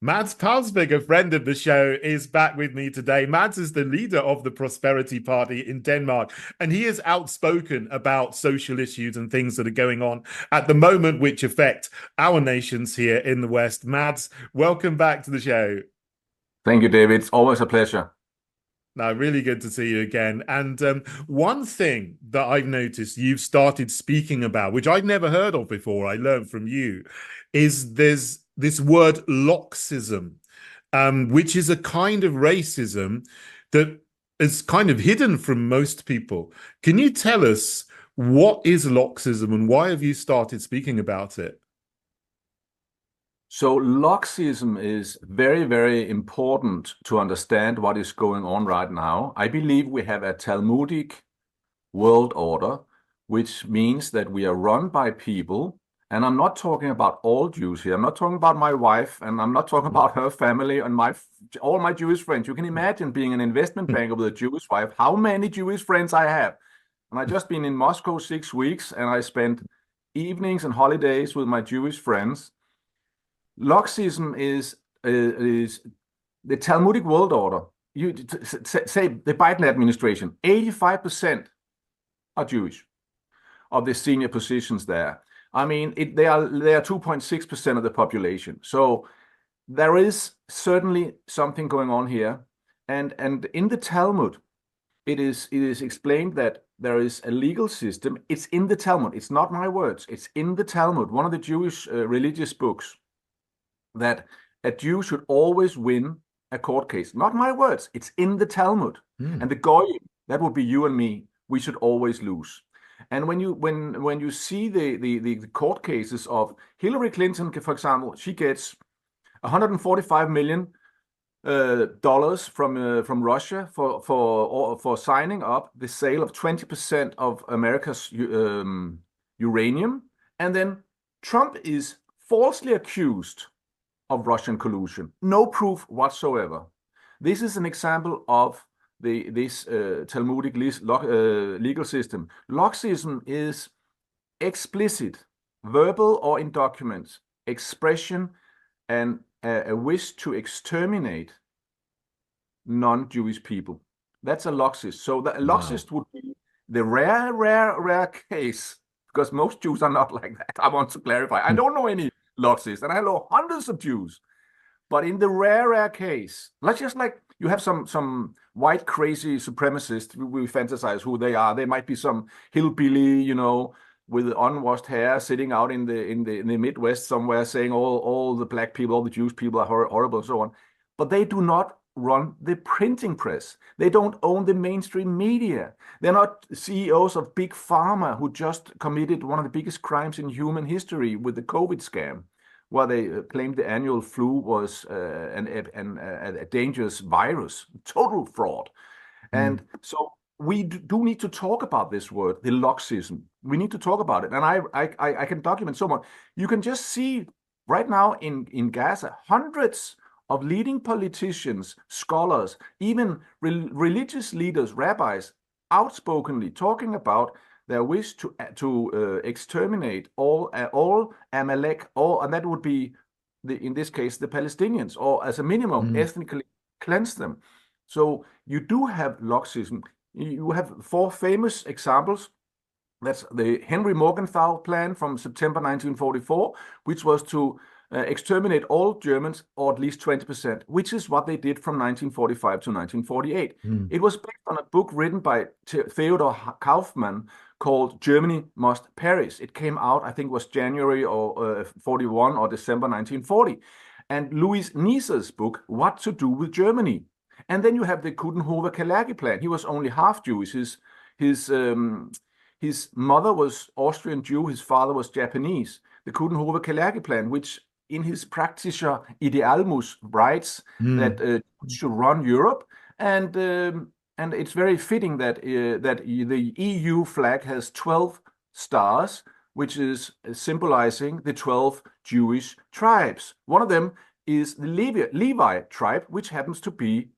Mads Palsvig, a friend of the show, is back with me today. Mads is the leader of the Prosperity Party in Denmark, and he is outspoken about social issues and things that are going on at the moment which affect our nations here in the West. Mads, welcome back to the show. Thank you, David. It's always a pleasure. No, really good to see you again. And one thing that I've noticed you've started speaking about, which I'd never heard of before, I learned from you, is there's this word Loxism, which is a kind of racism that is kind of hidden from most people. Can you tell us what is Loxism and why have you started speaking about it? So, Loxism is very, very important to understand what is going on right now. I believe we have a Talmudic world order, which means that we are run by people. And I'm not talking about all Jews here. I'm not talking about my wife, and I'm not talking about her family and all my Jewish friends. You can imagine being an investment banker with a Jewish wife, how many Jewish friends I have. And I just been in Moscow 6 weeks, and I spent evenings and holidays with my Jewish friends. Loxism is the Talmudic world order. You say the Biden administration, 85% are Jewish of the senior positions there. I mean, they are 2.6% of the population. So there is certainly something going on here. And in the Talmud, it is explained that there is a legal system. It's in the Talmud. It's not my words. It's in the Talmud, one of the Jewish religious books, that a Jew should always win a court case. Not my words. It's in the Talmud. Mm. And the goyim, that would be you and me, we should always lose. And when you see the court cases of Hillary Clinton, for example, she gets 145 million dollars from Russia for signing up the sale of 20% of America's uranium, and then Trump is falsely accused of Russian collusion. No proof whatsoever. This is an example of this Talmudic legal system. Loxism is explicit, verbal or in documents, expression and a wish to exterminate non-Jewish people. That's a Loxist. So the Wow. Loxist would be the rare case, because most Jews are not like that. I want to clarify. I don't know any Loxists, and I know hundreds of Jews. But in the rare case, let's just like you have some white crazy supremacists, we fantasize who they are. They might be some hillbilly, with unwashed hair, sitting out in the Midwest somewhere, saying all the black people, all the Jewish people are horrible, and so on. But they do not run the printing press. They don't own the mainstream media. They're not CEOs of big pharma who just committed one of the biggest crimes in human history with the COVID scam, where they claimed the annual flu was a dangerous virus, total fraud. Mm. And so we do need to talk about this word, the Loxism. We need to talk about it. And I can document so much. You can just see right now in Gaza, hundreds of leading politicians, scholars, even religious leaders, rabbis, outspokenly talking about their wish to exterminate all Amalek, and that would be in this case the Palestinians, or as a minimum Mm. ethnically cleanse them. So you do have Loxism. You have four famous examples. That's the Henry Morgenthau plan from September 1944, which was to exterminate all Germans, or at least 20%, which is what they did from 1945 to 1948. Mm. It was based on a book written by Theodor Kaufmann called Germany Must Perish. It came out, I think it was January or 41 or December 1940. And Louis Nieser's book, What to Do with Germany. And then you have the Coudenhove-Kalergi plan. He was only half Jewish. His his mother was Austrian Jew, his father was Japanese. The Coudenhove-Kalergi plan, which in his Praktischer Idealmus writes that Mm. should run Europe, and it's very fitting that the EU flag has 12 stars, which is symbolizing the 12 Jewish tribes. One of them is the Levi tribe, which happens to be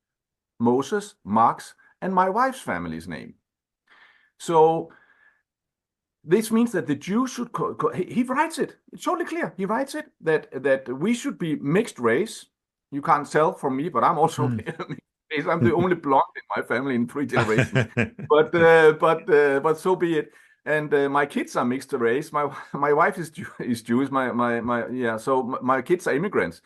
Moses, Mark's, and my wife's family's name. So this means that the Jews should, he writes it, it's totally clear. He writes it that we should be mixed race, You can't tell from me, but I'm also Mm. I'm the only blonde in my family in 3 generations. But so be it. And my kids are mixed race. My wife is Jewish. My yeah. So my kids are immigrants.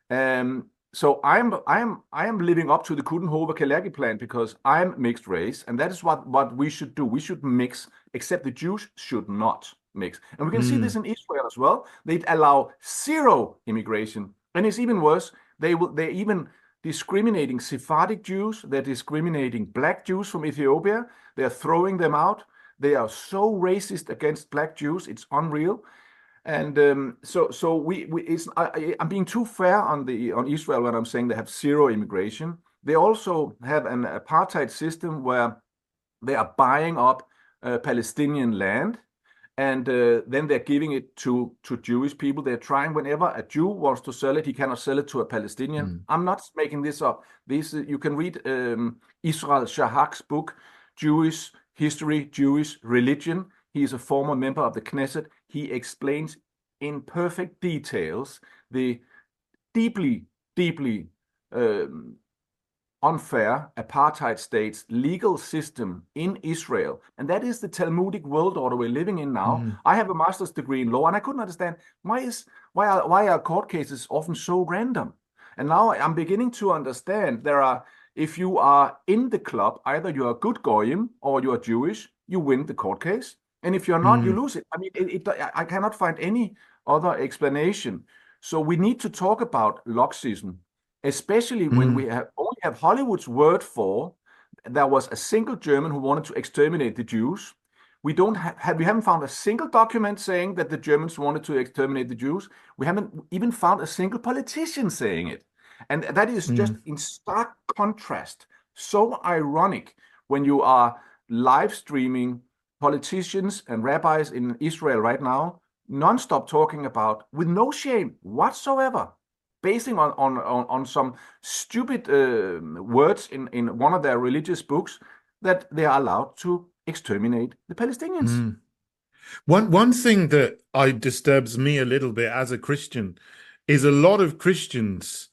So I am living up to the Kurten plan because I'm mixed race, and that is what we should do. We should mix, except the Jews should not mix. And we can see this Mm. in Israel as well. They allow zero immigration, and it's even worse. They're even discriminating Sephardic Jews. They're discriminating black Jews from Ethiopia. They're throwing them out. They are so racist against black Jews. It's unreal. And so we it's I'm being too fair on Israel when I'm saying they have zero immigration. They also have an apartheid system where they are buying up Palestinian land, and then they're giving it to Jewish people. They're trying whenever a Jew wants to sell it, he cannot sell it to a Palestinian. Mm. I'm not making this up. This you can read Israel Shahak's book, Jewish History, Jewish Religion. He is a former member of the Knesset. He explains in perfect details the deeply, deeply um, unfair apartheid state's legal system in Israel. And that is the Talmudic world order we're living in now. Mm. I have a master's degree in law, and I couldn't understand why are court cases often so random. And now I'm beginning to understand if you are in the club, either you are a good goyim or you are Jewish, you win the court case. And if you're not, you Mm. lose it. I mean, I cannot find any other explanation. So we need to talk about Loxism, especially when Mm. we only have Hollywood's word for there was a single German who wanted to exterminate the Jews. We haven't found a single document saying that the Germans wanted to exterminate the Jews. We haven't even found a single politician saying it. And that is just Mm. in stark contrast. So ironic when you are live streaming politicians and rabbis in Israel right now, nonstop talking about, with no shame whatsoever, basing on some stupid words in one of their religious books, that they are allowed to exterminate the Palestinians. Mm. One thing that disturbs me a little bit as a Christian is a lot of Christians,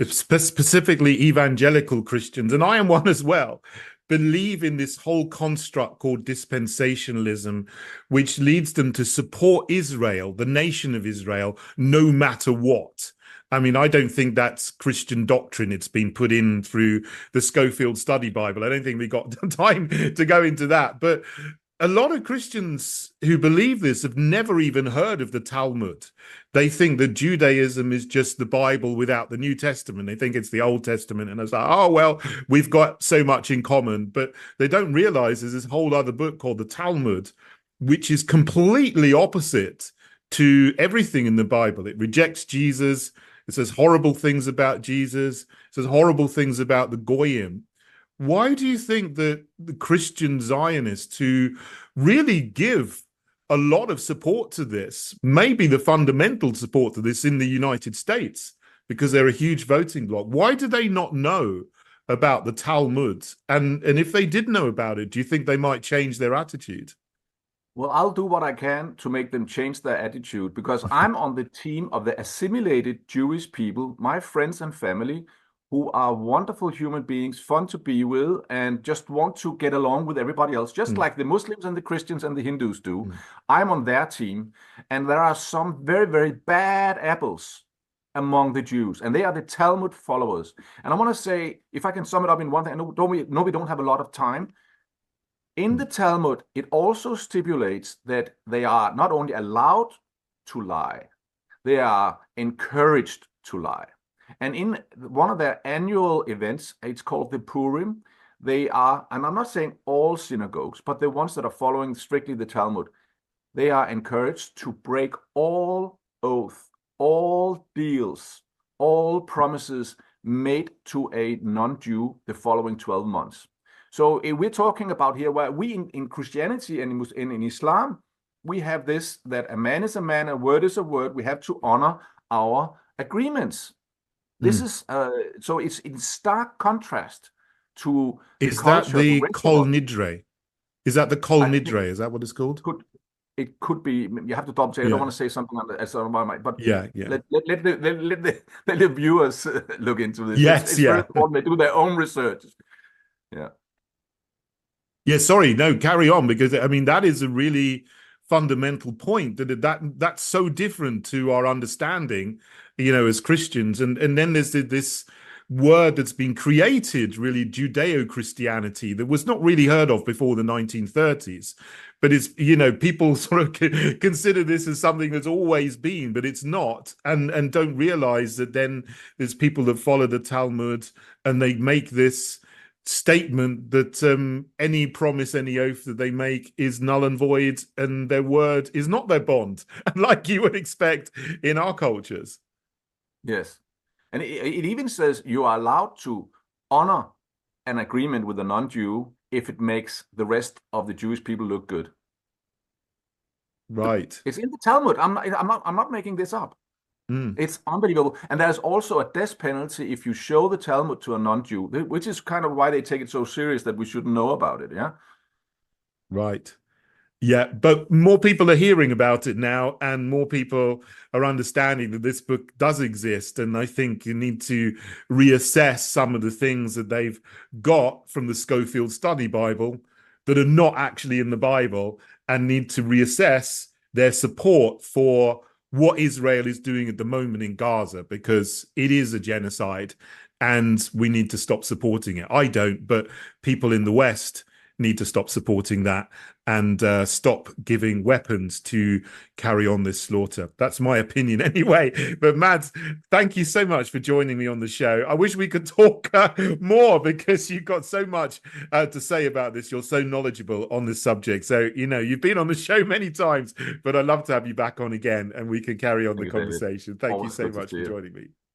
specifically evangelical Christians, and I am one as well, believe in this whole construct called dispensationalism, which leads them to support Israel, the nation of Israel, no matter what. I mean, I don't think that's Christian doctrine. It's been put in through the Schofield Study Bible. I don't think we got time to go into that. But a lot of Christians who believe this have never even heard of the Talmud. They think that Judaism is just the Bible without the New Testament. They think it's the Old Testament. And it's like, oh, well, we've got so much in common. But they don't realize there's this whole other book called the Talmud, which is completely opposite to everything in the Bible. It rejects Jesus. It says horrible things about Jesus. It says horrible things about the Goyim. Why do you think that the Christian Zionists who really give a lot of support to this, maybe the fundamental support to this in the United States, because they're a huge voting bloc, why do they not know about the Talmud? And if they did know about it, do you think they might change their attitude? Well, I'll do what I can to make them change their attitude because I'm on the team of the assimilated Jewish people, my friends and family, who are wonderful human beings, fun to be with, and just want to get along with everybody else, just Mm. like the Muslims and the Christians and the Hindus do. Mm. I'm on their team, and there are some very, very bad apples among the Jews, and they are the Talmud followers. And I want to say, if I can sum it up in one thing, I know we don't have a lot of time. In the Mm. Talmud, it also stipulates that they are not only allowed to lie, they are encouraged to lie. And in one of their annual events, it's called the Purim, they are, and I'm not saying all synagogues, but the ones that are following strictly the Talmud, they are encouraged to break all oath, all deals, all promises made to a non-Jew the following 12 months. So if we're talking about here, where we in Christianity and in Islam, we have this, that a man is a man, a word is a word. We have to honor our agreements. This Mm. is so it's in stark contrast to the Is that culture, the the Western Kol world. Nidre? Is that the Kol I think Nidre? Is that what it's called? could it could be. You have to double check. I don't Yeah. want to say something on as on my mind, but Yeah. Yeah. let the viewers look into this. Yes. It's very Yeah. important. They do their own research. Yeah. Yeah, sorry, no, carry on because I mean that is a really fundamental point that's so different to our understanding, as Christians, and then there's this word that's been created, really Judeo-Christianity, that was not really heard of before the 1930s, but it's people sort of consider this as something that's always been, but it's not, and don't realize that then there's people that follow the Talmud and they make this statement that any promise, any oath that they make is null and void, and their word is not their bond, like you would expect in our cultures. Yes. And it even says you are allowed to honor an agreement with a non-Jew if it makes the rest of the Jewish people look good. Right. It's in the Talmud. I'm not making this up. Mm. It's unbelievable. And there's also a death penalty if you show the Talmud to a non-Jew, which is kind of why they take it so serious that we should know about it. Yeah. Right. Yeah, but more people are hearing about it now, and more people are understanding that this book does exist. And I think you need to reassess some of the things that they've got from the Schofield Study Bible that are not actually in the Bible, and need to reassess their support for what Israel is doing at the moment in Gaza, because it is a genocide and we need to stop supporting it. I don't, but people in the West need to stop supporting that and stop giving weapons to carry on this slaughter. That's my opinion anyway. But Mads, thank you so much for joining me on the show. I wish we could talk more, because you've got so much to say about this. You're so knowledgeable on this subject. So, you've been on the show many times, but I'd love to have you back on again and we can carry on Thank the you, David. conversation. Thank you Always so good to much see for you. joining me.